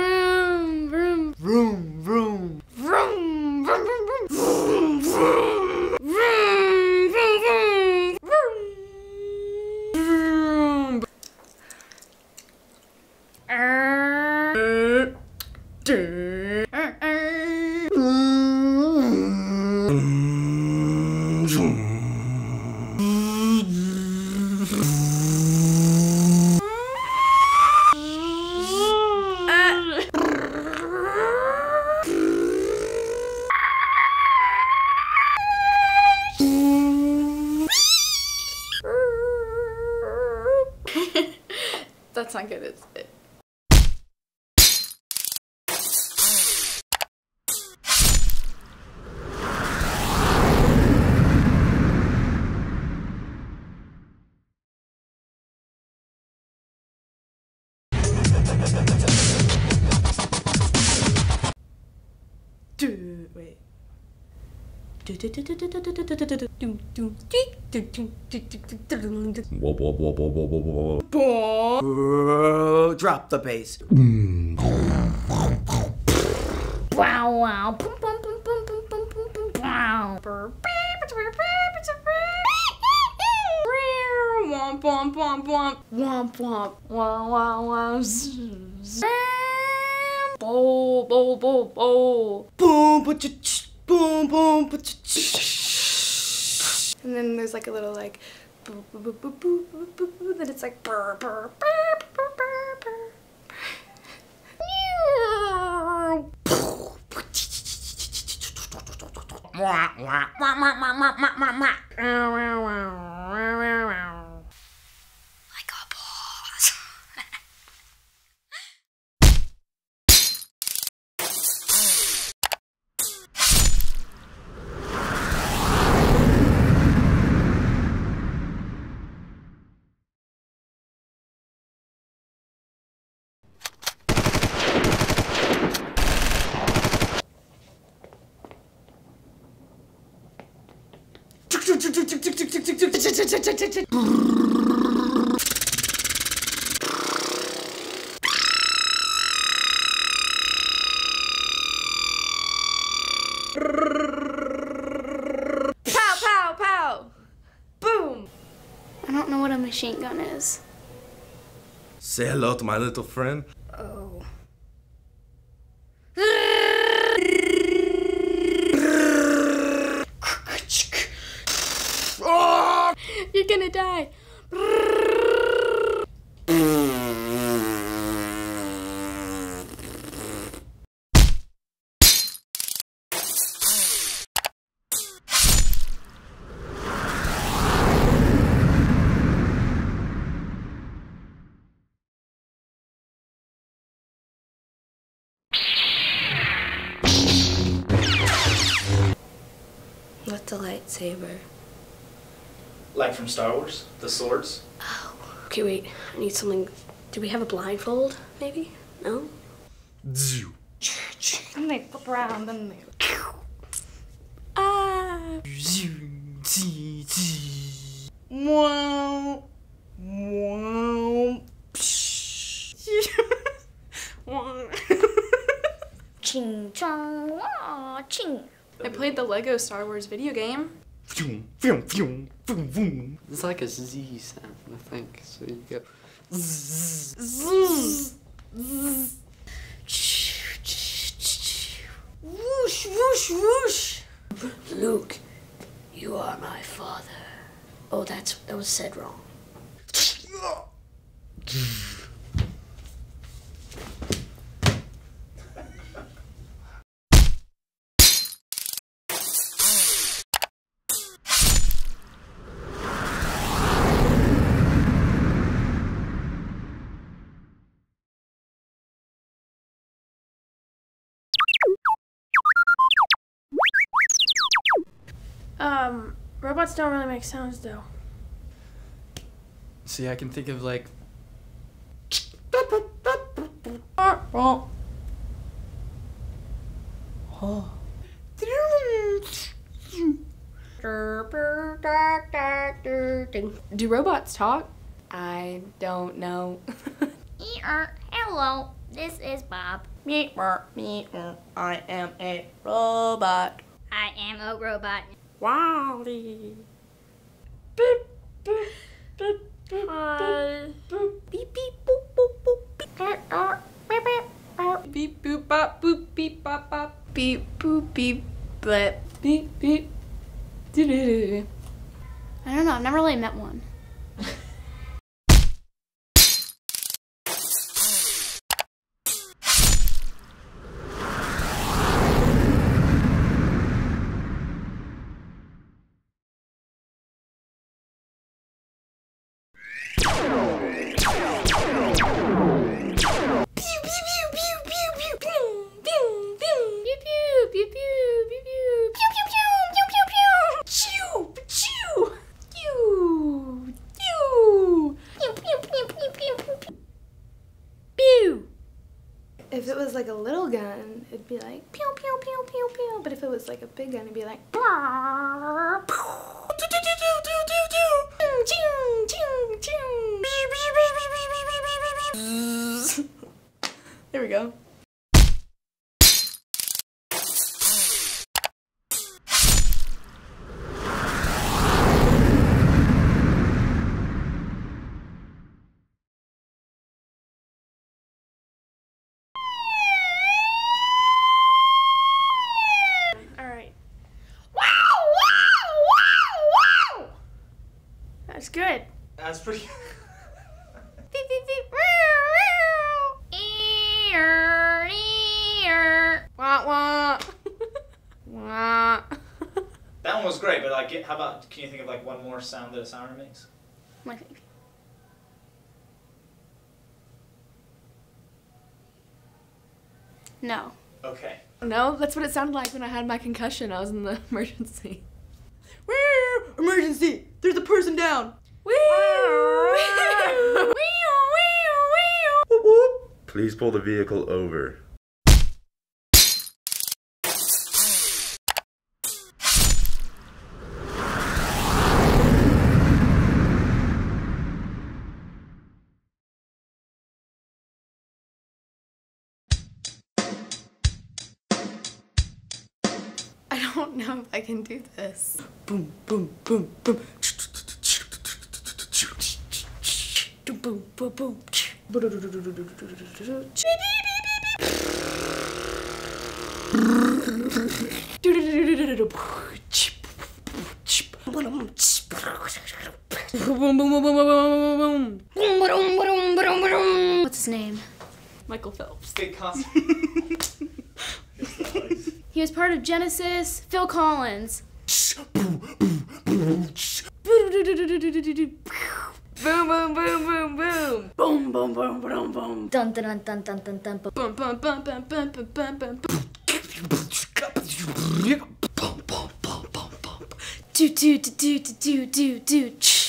Vroom, vroom, vroom, vroom, vroom, vroom, vroom, vroom, vroom, vroom, vroom, vroom. That's not good, is it? Wait. Drop the bass. Wow, wow. Boom, boom, boom, boom, boom, boom, boom, boom, wow. Womp, womp, womp, womp. Womp, womp. Wow, wow, wow. Bowl, bowl, bowl, bowl. Boom, boom, boom, And then there's like a little like boo, boo, boo, boo, boo, boo, boo, boo. Then it's like burr, burr, burr, burr, burr, burr. Like a boss. Pow, pow, pow. Boom. I don't know what a machine gun is. Say hello to my little friend. Oh. You're gonna die. What's a lightsaber? Like from Star Wars? The swords? Oh, okay, wait. I need something. Do we have a blindfold, maybe? No? And they flip around, and they... Ah! Wow! Wow! Ching chong, wah, ching. I played the Lego Star Wars video game. It's like a Z sound, I think. So you go. Whoosh, whoosh, whoosh. Luke, you are my father. Oh, that was said wrong. Robots don't really make sounds though. See, I can think of like. Oh. Do robots talk? I don't know. Hello. This is Bob. I am a robot. I am a robot. Wally. Hi. Beep beep boop boop boop beep. Beep boop bop boop beep bop bop. Beep boop beep blap. Beep beep. Do-do-do. I don't know, I've never really met one. If it was like a little gun, it'd be like pew pew pew pew pew. But if it was like a big gun, it'd be like there we go. That's good. That's pretty. Wah wah. Wah. That one was great, but like, how about? Can you think of like one more sound that a sounder makes? No. Okay. No, that's what it sounded like when I had my concussion. I was in the emergency. Emergency! There's a person down! Please pull the vehicle over. I don't know if I can do this. Boom, boom, boom, boom. Boom, boom, boom. What's his name? Michael Phelps. Big concert. He was part of Genesis. Phil Collins. Boom, boom, boom, boom, boom. Boom, boom, boom, boom, boom. Dun dun dun dun dun dun. Boom, boom, boom, boom, boom, boom, boom, boom. Do do do do do do do do.